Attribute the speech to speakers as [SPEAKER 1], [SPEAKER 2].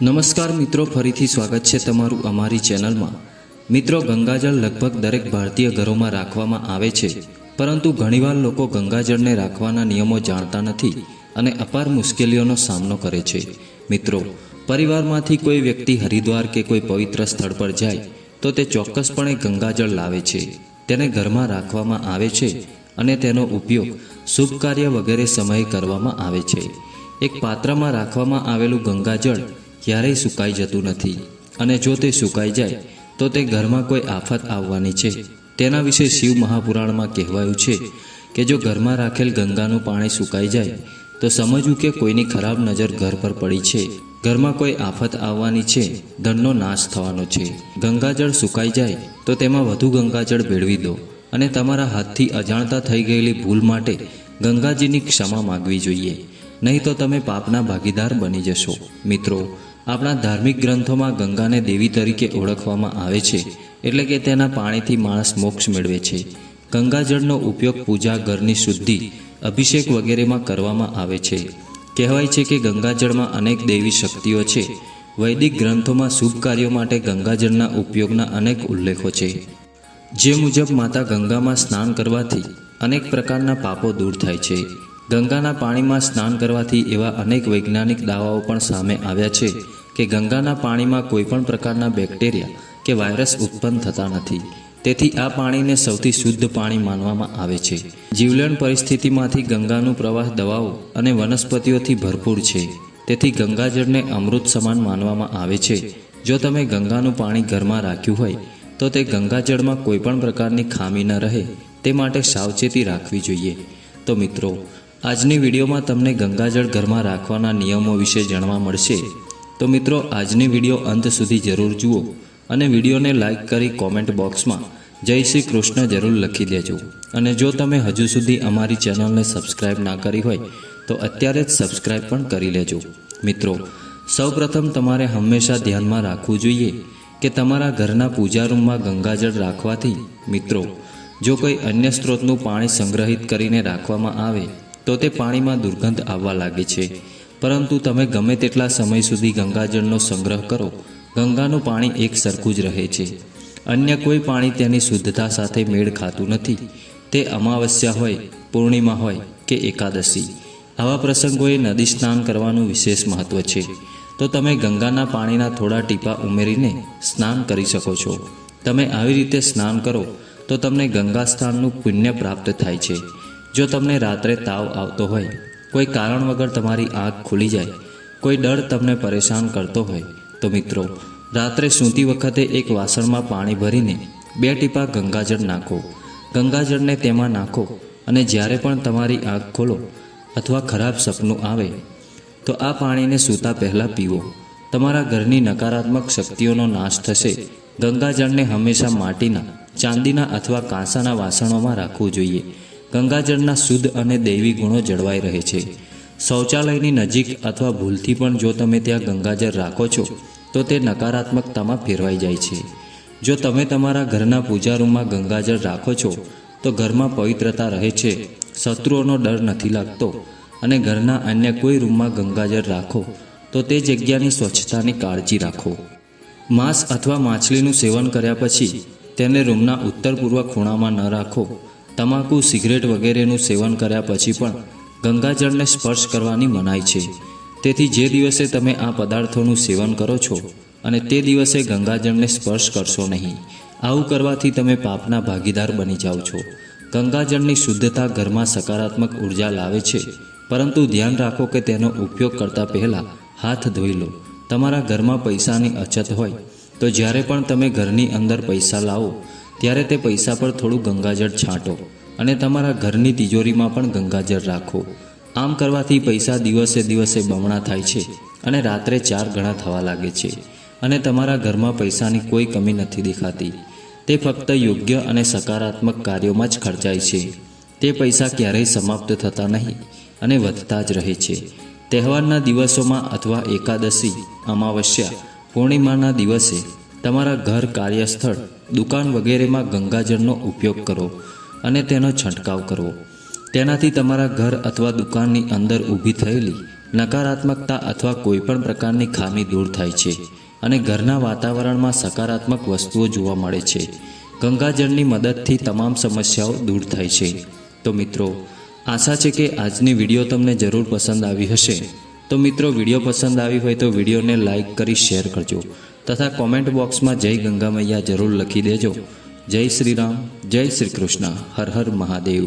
[SPEAKER 1] નમસ્કાર મિત્રો, ફરીથી સ્વાગત છે તમારું અમારી ચેનલમાં। મિત્રો, ગંગાજળ લગભગ દરેક ભારતીય ઘરોમાં રાખવામાં આવે છે, પરંતુ ઘણીવાર લોકો ગંગાજળને રાખવાના નિયમો જાણતા નથી અને અપાર મુશ્કેલીઓનો સામનો કરે છે। મિત્રો, પરિવારમાંથી કોઈ વ્યક્તિ હરિદ્વાર કે કોઈ પવિત્ર સ્થળ પર જાય તો તે ચોક્કસપણે ગંગાજળ લાવે છે, તેને ઘરમાં રાખવામાં આવે છે અને તેનો ઉપયોગ શુભ કાર્ય વગેરે સમયે કરવામાં આવે છે। એક પાત્રમાં રાખવામાં આવેલું ગંગાજળ ક્યારેય સુકાઈ જતું નથી અને જો તે સુકાઈ જાય તો તે ઘરમાં કોઈ આફત આવવાની છે। તેના વિશે શિવ મહાપુરાણમાં કહેવાયું છે કે જો ઘરમાં રાખેલ ગંગાનું પાણી સુકાઈ જાય તો સમજવું કે કોઈની ખરાબ નજર ઘર પર પડી છે, ઘરમાં કોઈ આફત આવવાની છે, ધનનો નાશ થવાનો છે। ગંગાજળ સુકાઈ જાય તો તેમાં વધુ ગંગાજળ ભેળવી દો અને તમારા હાથથી અજાણતા થઈ ગયેલી ભૂલ માટે ગંગાજીની ક્ષમા માગવી જોઈએ, નહીં તો તમે પાપના ભાગીદાર બની જશો। મિત્રો, આપણા ધાર્મિક ગ્રંથોમાં ગંગાને દેવી તરીકે ઓળખવામાં આવે છે, એટલે કે તેના પાણીથી માણસ મોક્ષ મેળવે છે। ગંગાજળનો ઉપયોગ પૂજા, ઘરની શુદ્ધિ, અભિષેક વગેરેમાં કરવામાં આવે છે। કહેવાય છે કે ગંગાજળમાં અનેક દૈવી શક્તિઓ છે। વૈદિક ગ્રંથોમાં શુભ કાર્યો માટે ગંગાજળના ઉપયોગના અનેક ઉલ્લેખો છે, જે મુજબ માતા ગંગામાં સ્નાન કરવાથી અનેક પ્રકારના પાપો દૂર થાય છે। ગંગાના પાણીમાં સ્નાન કરવાથી એવા અનેક વૈજ્ઞાનિક દાવાઓ પણ સામે આવ્યા છે કે ગંગાના પાણીમાં કોઈ પણ પ્રકારના બેક્ટેરિયા કે વાયરસ ઉત્પન્ન થતા નથી, તેથી આ પાણીને સૌથી શુદ્ધ પાણી માનવામાં આવે છે। જીવલેણ પરિસ્થિતિમાંથી ગંગાનું પ્રવાહ દવાઓ અને વનસ્પતિઓથી ભરપૂર છે, તેથી ગંગાજળને અમૃત સમાન માનવામાં આવે છે। જો તમે ગંગાનું પાણી ઘરમાં રાખ્યું હોય તો તે ગંગાજળમાં કોઈ પણ પ્રકારની ખામી ન રહે તે માટે સાવચેતી રાખવી જોઈએ। તો મિત્રો, આજની વિડીયોમાં તમને ગંગાજળ ઘરમાં રાખવાના નિયમો વિશે જાણવા મળશે। તો મિત્રો, આજની વિડીયો અંત સુધી જરૂર જુઓ અને વિડીયોને લાઇક કરી કોમેન્ટ બોક્સમાં જય શ્રી કૃષ્ણ જરૂર લખી દેજો। અને જો તમે હજુ સુધી અમારી ચેનલને સબસ્ક્રાઈબ ના કરી હોય તો અત્યારે જ સબસ્ક્રાઈબ પણ કરી લેજો। મિત્રો, સૌપ્રથમ તમારે હંમેશા ધ્યાનમાં રાખવું જોઈએ કે તમારા ઘરના પૂજા રૂમમાં ગંગાજળ રાખવાથી મિત્રો જો કોઈ અન્ય સ્ત્રોતનું પાણી સંગ્રહિત કરીને રાખવામાં આવે તો તે પાણીમાં દુર્ગંધ આવવા લાગે છે, પરંતુ તમે ગમે તેટલા સમય સુધી ગંગાજળનો સંગ્રહ કરો, ગંગાનું પાણી એક સરખું જ રહે છે। અન્ય કોઈ પાણી તેની શુદ્ધતા સાથે મેળ ખાતું નથી। તે અમાવસ્યા હોય, પૂર્ણિમા હોય કે એકાદશી, આવા પ્રસંગોએ નદી સ્નાન કરવાનું વિશેષ મહત્વ છે, તો તમે ગંગાના પાણીના થોડા ટીપા ઉમેરીને સ્નાન કરી શકો છો। તમે આવી રીતે સ્નાન કરો તો તમને ગંગા સ્નાનનું પુણ્ય પ્રાપ્ત થાય છે। જો તમને રાત્રે તાવ આવતો હોય, કોઈ કારણ વગર તમારી આંખ ખુલી જાય, કોઈ ડર તમને પરેશાન કરતો હોય તો મિત્રો, રાત્રે સૂતી વખતે એક વાસણમાં પાણી ભરીને 2 ટીપા ગંગાજળ નાખો। ગંગાજળને તેમાં નાખો અને જ્યારે પણ તમારી આંખ ખોલો અથવા ખરાબ સપનું આવે તો આ પાણીને સૂતા પહેલાં પીવો। તમારા ઘરની નકારાત્મક શક્તિઓનો નાશ થશે। ગંગાજળને હંમેશા માટીના, ચાંદીના અથવા કાંસાના વાસણોમાં રાખવું જોઈએ। ગંગાજળના શુદ્ધ અને દૈવી ગુણો જળવાઈ રહે છે। શૌચાલયની નજીક અથવા ભૂલથી પણ જો તમે ત્યાં ગંગાજળ રાખો છો તો તે નકારાત્મકતામાં ફેરવાઈ જાય છે। જો તમે તમારા ઘરના પૂજા રૂમમાં ગંગાજળ રાખો છો તો ઘરમાં પવિત્રતા રહે છે, શત્રુઓનો ડર નથી લાગતો અને ઘરના અન્ય કોઈ રૂમમાં ગંગાજળ રાખો તો તે જગ્યાની સ્વચ્છતાની કાળજી રાખો। માંસ અથવા માછલીનું સેવન કર્યા પછી તેને રૂમના ઉત્તર પૂર્વ ખૂણામાં ન રાખો। તમાકુ, સિગરેટ વગેરેનું સેવન કર્યા પછી પણ ગંગાજળને સ્પર્શ કરવાની મનાઈ છે, તેથી જે દિવસે તમે આ પદાર્થોનું સેવન કરો છો અને તે દિવસે ગંગાજળને સ્પર્શ કરશો નહીં। આવું કરવાથી તમે પાપના ભાગીદાર બની જાઓ છો। ગંગાજળની શુદ્ધતા ઘરમાં સકારાત્મક ઉર્જા લાવે છે, પરંતુ ધ્યાન રાખો કે તેનો ઉપયોગ કરતા પહેલાં હાથ ધોઈ લો। તમારા ઘરમાં પૈસાની અછત હોય તો જ્યારે પણ તમે ઘરની અંદર પૈસા લાવો ત્યારે તે પૈસા પર થોડું ગંગાજળ છાંટો અને તમારા ઘરની તિજોરીમાં પણ ગંગાજળ રાખો। આમ કરવાથી પૈસા દિવસે દિવસે બમણા થાય છે અને રાત્રે 4 ગણા થવા લાગે છે અને તમારા ઘરમાં પૈસાની કોઈ કમી નથી દેખાતી। તે ફક્ત યોગ્ય અને સકારાત્મક કાર્યોમાં જ ખર્ચાય છે। તે પૈસા ક્યારેય સમાપ્ત થતા નહીં અને વધતા જ રહે છે। તહેવારના દિવસોમાં અથવા એકાદશી, અમાવસ્યા, પૂર્ણિમાના દિવસે તમારા ઘર, કાર્યસ્થળ, દુકાન વગેરેમાં ગંગાજળનો ઉપયોગ કરો અને તેનો છંટકાવ કરો। તેનાથી તમારા ઘર અથવા દુકાનની અંદર ઊભી થયેલી નકારાત્મકતા અથવા કોઈપણ પ્રકારની ખામી દૂર થાય છે અને ઘરના વાતાવરણમાં સકારાત્મક વસ્તુઓ જોવા મળે છે. ગંગાજળની મદદથી તમામ સમસ્યાઓ દૂર થાય છે. તો મિત્રો, આશા છે કે આજની વિડીયો તમને જરૂર પસંદ આવી હશે. તો મિત્રો, વિડીયો પસંદ આવી હોય તો વિડીયોને લાઈક કરી શેર કરજો તથા કોમેન્ટ બોક્સમાં જય ગંગા મૈયા જરૂર લખી દેજો. જય શ્રી રામ, જય શ્રી કૃષ્ણ, હર હર મહાદેવ.